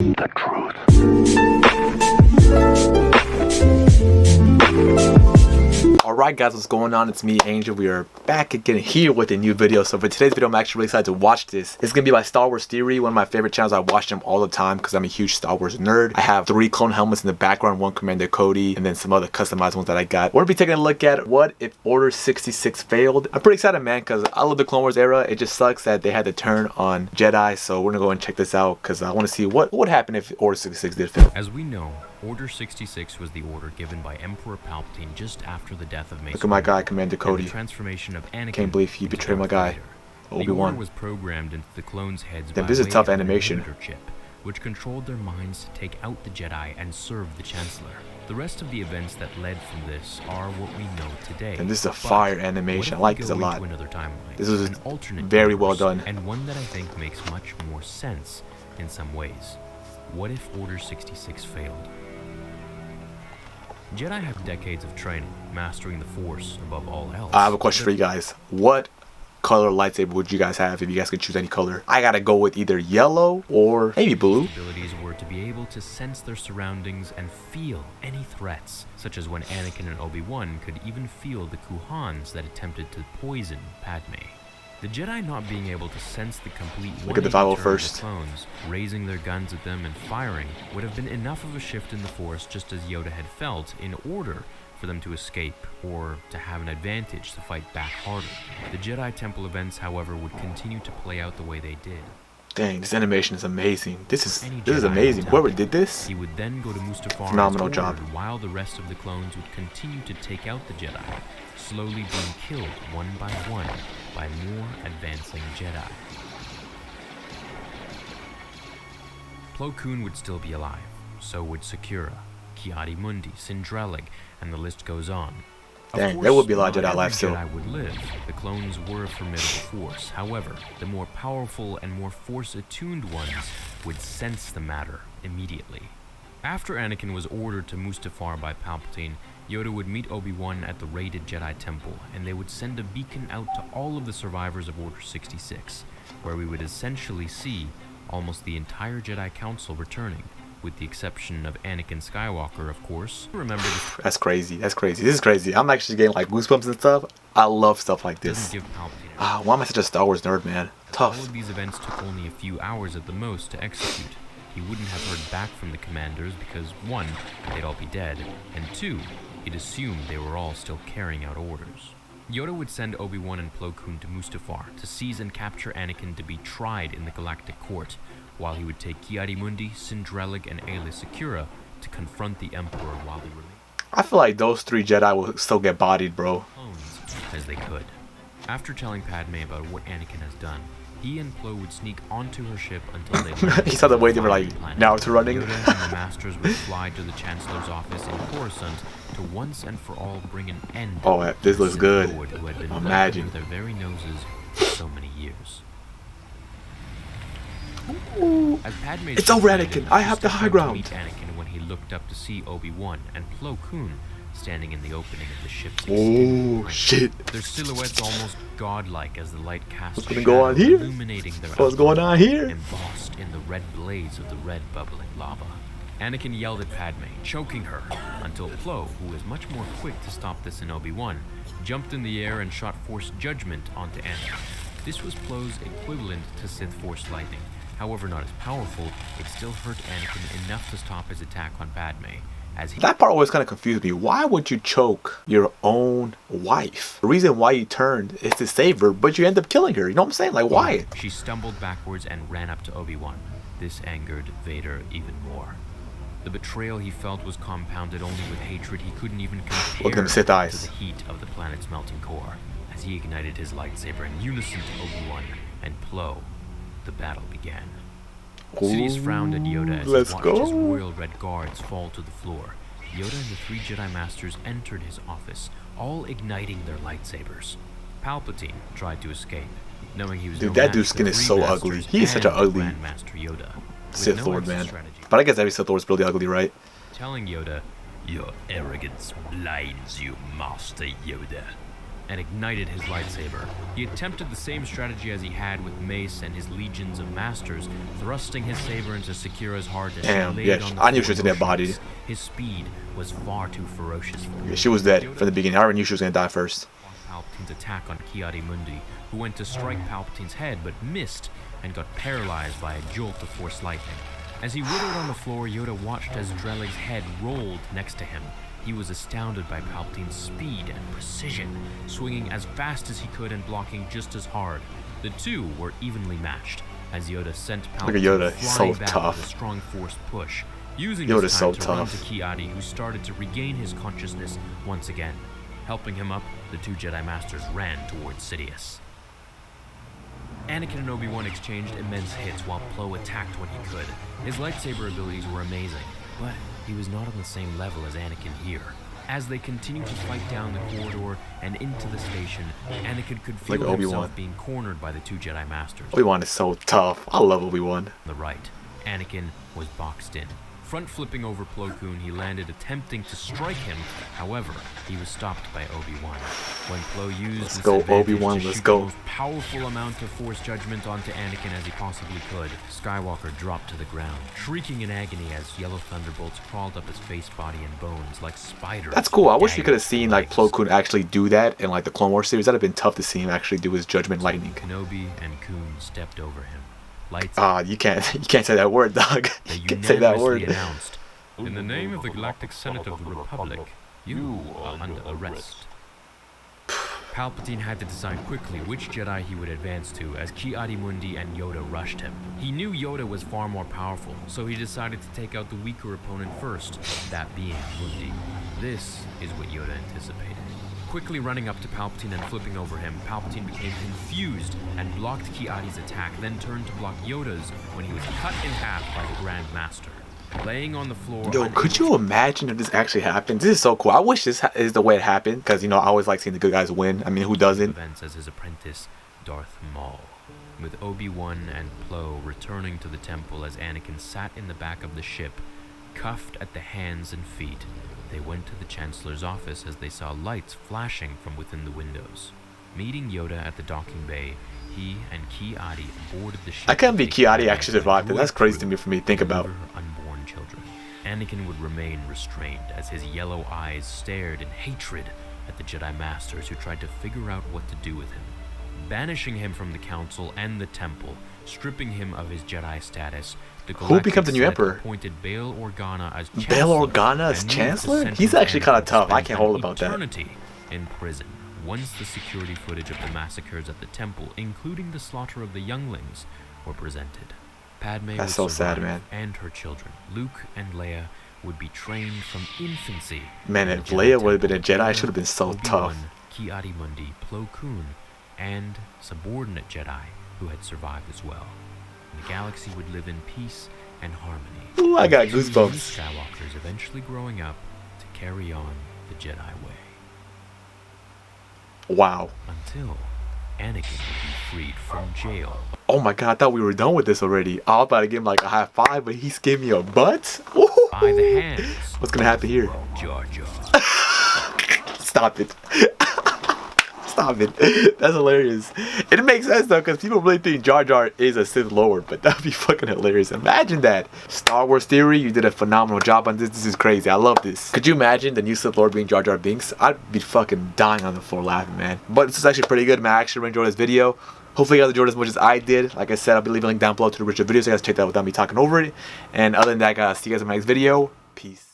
The truth. Alright guys, what's going on? It's me, Angel. We are back again here with a new video. So for today's video, I'm actually really excited to watch this. It's going to be by Star Wars Theory, one of my favorite channels. I watch them all the time because I'm a huge Star Wars nerd. I have 3 clone helmets in the background, 1 Commander Cody, and then some other customized ones that I got. We're going to be taking a look at what if Order 66 failed. I'm pretty excited, man, because I love the Clone Wars era. It just sucks that they had to turn on Jedi. So we're going to go and check this out because I want to see what would happen if Order 66 did fail. As we know, Order 66 was the order given by Emperor Palpatine just after the death of Mace Look at my guy, Commander Cody. The transformation of Anakin. Can't believe he betrayed my guy, Obi-Wan. Obi-Wan. The order was programmed into the clones' heads Damn, by this is way tough of an animation. inhibitor chip, which controlled their minds to take out the Jedi and serve the Chancellor. The rest of the events that led from this are what we know today. And this is a But fire animation. I like this a lot. This is very well done. And one that I think makes much more sense in some ways. What if Order 66 failed? Jedi have decades of training, mastering the Force above all else. I have a question for you guys. What color lightsaber would you guys have if you guys could choose any color? I gotta go with either yellow or maybe blue. Abilities were to be able to sense their surroundings and feel any threats, such as when Anakin and Obi-Wan could even feel the Kuhans that attempted to poison Padme. The Jedi not being able to sense the complete Look at the 501st. turn of the clones, raising their guns at them and firing, would have been enough of a shift in the Force, just as Yoda had felt, in order for them to escape or to have an advantage to fight back harder. The Jedi Temple events, however, would continue to play out the way they did. Dang, this animation is amazing. This is Jedi amazing. would Whoever tell did this, He would then go to Mustafar phenomenal as job. ordered, while the rest of the clones would continue to take out the Jedi, slowly being killed one by more advancing Jedi. Plo Koon would still be alive, so would Sakura, Ki-Adi-Mundi, Sindralig, and the list goes on. Of Dang, course, there would be a lot of not Jedi alive every still. Jedi would live. The clones were a formidable force. However, the more powerful and more force-attuned ones would sense the matter immediately. After Anakin was ordered to Mustafar by Palpatine, Yoda would meet Obi-Wan at the raided Jedi Temple, and they would send a beacon out to all of the survivors of Order 66, where we would essentially see almost the entire Jedi Council returning, with the exception of Anakin Skywalker, of course. Remember this. That's crazy. That's crazy. This is crazy. I'm actually getting like goosebumps and stuff. I love stuff like this. Doesn't give Palpatine. Why am I such a Star Wars nerd, man? All Tough. of these events took only a few hours at the most to execute. He wouldn't have heard back from the commanders because 1, they'd all be dead, and 2, he'd assumed they were all still carrying out orders. Yoda would send Obi-Wan and Plo Koon to Mustafar to seize and capture Anakin to be tried in the Galactic Court, while he would take Ki-Adi-Mundi, Sindralig, and Aayla Secura to confront the Emperor while they remained I feel like those 3 Jedi will still get bodied, bro. clones as they could. After telling Padme about what Anakin has done, he and Plo would sneak onto her ship until they learned He saw the way they were like planet. Naruto running. Yoda and the Masters would fly to the Chancellor's office in Coruscant to once and for all bring an end Oh, to this the looks Sith good. Lord who had been Imagine. under their very noses for so many years. As Padme's It's over, ship Anakin. landed, I she have the stepped high out to ground. meet Anakin when he looked up to see Obi-Wan and Plo Koon standing in the opening of the ship's extended Oh frame. shit. Their silhouettes almost godlike as the light cast What's gonna go on shadows here? illuminating their What's going on here? embossed in the red blaze of the red bubbling lava. Anakin yelled at Padme, choking her, until Plo, who was much more quick to stop this than Obi-Wan, jumped in the air and shot Force Judgment onto Anakin. This was Plo's equivalent to Sith Force Lightning. However, not as powerful, it still hurt Anakin enough to stop his attack on Padme, as he That part always kind of confused me. Why would you choke your own wife? The reason why you turned is to save her, but you end up killing her. You know what I'm saying? Like, why? She stumbled backwards and ran up to Obi-Wan. This angered Vader even more. The betrayal he felt was compounded only with hatred he couldn't even compare Look at them Sith eyes. to the heat of the planet's melting core. As he ignited his lightsaber in unison to Obi-Wan and Plo, the battle began. Sidious frowned at Yoda as Let's he watched go. his royal red guards fall to the floor. Yoda and the 3 Jedi Masters entered his office, all igniting their lightsabers. Palpatine tried to escape, knowing he was Dude, no that match dude's for skin the is 3 so Masters ugly. He is such an and ugly Grandmaster Yoda. With Sith no Lord, exit man. strategy. But I guess every Sith Lord is really ugly, right? Telling Yoda, "Your arrogance blinds you, Master Yoda." and ignited his lightsaber. He attempted the same strategy as he had with Mace and his legions of masters, thrusting his saber into Sakura's heart as Damn, she laid yeah, on the I knew floor she was in that body. motionless. His speed was far too ferocious for him. Yeah, she was dead from the beginning. I already knew she was gonna die first. Palpatine's attack on Ki-Adi-Mundi, who went to strike Palpatine's head but missed and got paralyzed by a jolt of Force lightning. As he writhed on the floor, Yoda watched as Drellig's head rolled next to him. He was astounded by Palpatine's speed and precision, swinging as fast as he could and blocking just as hard. The two were evenly matched, as Yoda sent Palpatine Look at Yoda, he's flying so back tough. with a strong Force push, using Yoda's this time so to run tough. to Ki-Adi, who started to regain his consciousness once again. Helping him up, the two Jedi Masters ran towards Sidious. Anakin and Obi-Wan exchanged immense hits while Plo attacked when he could. His lightsaber abilities were amazing, but he was not on the same level as Anakin here. As they continued to fight down the corridor and into the station, Anakin could feel Like Obi-Wan. himself being cornered by the two Jedi Masters. Obi-Wan is so tough. I love Obi-Wan. On the right, Anakin was boxed in. Front flipping over Plo Koon, he landed attempting to strike him. However, he was stopped by Obi-Wan. When Plo used Let's this go, advantage Obi-Wan, to let's shoot go. the most powerful amount of Force judgment onto Anakin as he possibly could, Skywalker dropped to the ground, shrieking in agony as yellow thunderbolts crawled up his face, body, and bones like spiders. That's cool. I wish we could have daggers, seen like legs. Plo Koon actually do that in like the Clone Wars series. That'd have been tough to see him actually do his Judgment Lightning. Kenobi and Koon stepped over him. Lights You can't say that word, dog. They You can't say that unanimously word. announced, "In the name of the Galactic Senate of the Republic, you are under arrest." Palpatine had to decide quickly which Jedi he would advance to as Ki-Adi-Mundi and Yoda rushed him. He knew Yoda was far more powerful, so he decided to take out the weaker opponent first, that being Mundi. This is what Yoda anticipated. Quickly running up to Palpatine and flipping over him, Palpatine became confused and blocked Ki-Adi's attack, then turned to block Yoda's when he was cut in half by the Grand Master. Laying on the floor. Yo, could you imagine if this actually happened? This is so cool. I wish this is the way it happened, because you know I always like seeing the good guys win. I mean, who doesn't? Events as his apprentice, Darth Maul, with Obi-Wan and Plo returning to the temple as Anakin sat in the back of the ship, cuffed at the hands and feet. They went to the Chancellor's office as they saw lights flashing from within the windows. Meeting Yoda at the docking bay, he and Ki-Adi boarded the ship. I can't believe to take Ki-Adi Padme actually and survived it. droid That's crazy crew to me for me to think about. deliver her unborn children. Anakin would remain restrained as his yellow eyes stared in hatred at the Jedi Masters who tried to figure out what to do with him. Banishing him from the Council and the Temple, stripping him of his Jedi status, the Who becomes the new Galactic Senate Emperor? appointed Bail Organa as Chancellor. Bail Organa as and moved the Chancellor? sentence He's actually Anakin kind of to tough. I spend can't an hold about that. eternity in prison. Once the security footage of the massacres at the temple, including the slaughter of the younglings, were presented, Padme That's would so sad, survive, man. and her children, Luke and Leia, would be trained from infancy. Man, in if the Jedi Leia would have been a Temple. Jedi, it Yoda, should have been so Obi-Wan, tough. Ki-Adi-Mundi, Plo Koon, and subordinate Jedi who had survived as well. The galaxy would live in peace and harmony. Ooh, I got With two goosebumps. Skywalkers eventually growing up to carry on the Jedi way. Wow. Until Anakin would be freed from jail. Oh my god, I thought we were done with this already. I was about to give him like a high five, but he's giving me a butt? Ooh. By the hands. What's gonna happen here? Jar Jar. Stop it. Stop it. That's hilarious. It makes sense though, because people really think Jar Jar is a Sith Lord, but that'd be fucking hilarious. Imagine that. Star Wars Theory, you did a phenomenal job on this. This is crazy. I love this. Could you imagine the new Sith Lord being Jar Jar Binks? I'd be fucking dying on the floor laughing, man. But this is actually pretty good, man. I actually really enjoyed this video. Hopefully you guys enjoyed as much as I did. Like I said, I'll be leaving a link down below to the original video, so you guys check that out without me talking over it. And other than that, guys, see you guys in my next video. Peace.